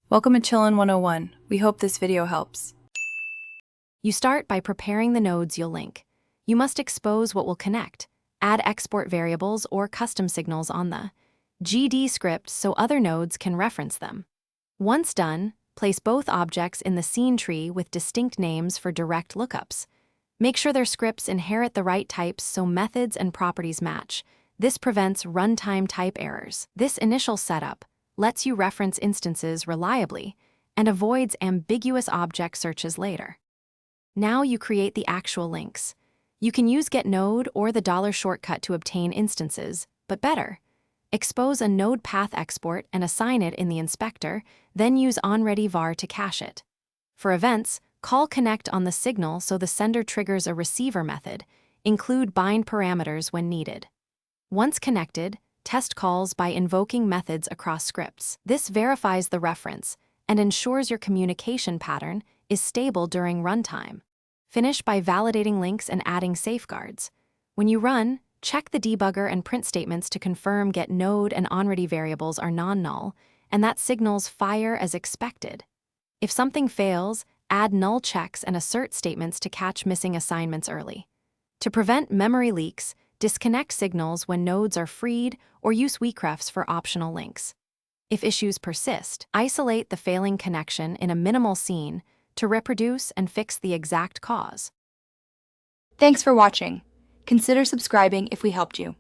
Welcome to Chillin' 101. We hope this video helps. You start by preparing the nodes you'll link. You must expose what will connect, add export variables or custom signals on the GD script so other nodes can reference them. Once done, place both objects in the scene tree with distinct names for direct lookups. Make sure their scripts inherit the right types so methods and properties match. This prevents runtime type errors. This initial setup lets you reference instances reliably and avoids ambiguous object searches later. Now you create the actual links. You can use getNode or the $ shortcut to obtain instances, but better. Expose a node path export and assign it in the inspector, then use onReadyVar to cache it. For events, call connect on the signal so the sender triggers a receiver method. Include bind parameters when needed. Once connected, test calls by invoking methods across scripts. This verifies the reference and ensures your communication pattern is stable during runtime. Finish by validating links and adding safeguards. When you run, check the debugger and print statements to confirm getNode and onReady variables are non-null, and that signals fire as expected. If something fails, add null checks and assert statements to catch missing assignments early. To prevent memory leaks, disconnect signals when nodes are freed or use weakrefs for optional links. If issues persist, isolate the failing connection in a minimal scene to reproduce and fix the exact cause. Thanks for watching. Consider subscribing if we helped you.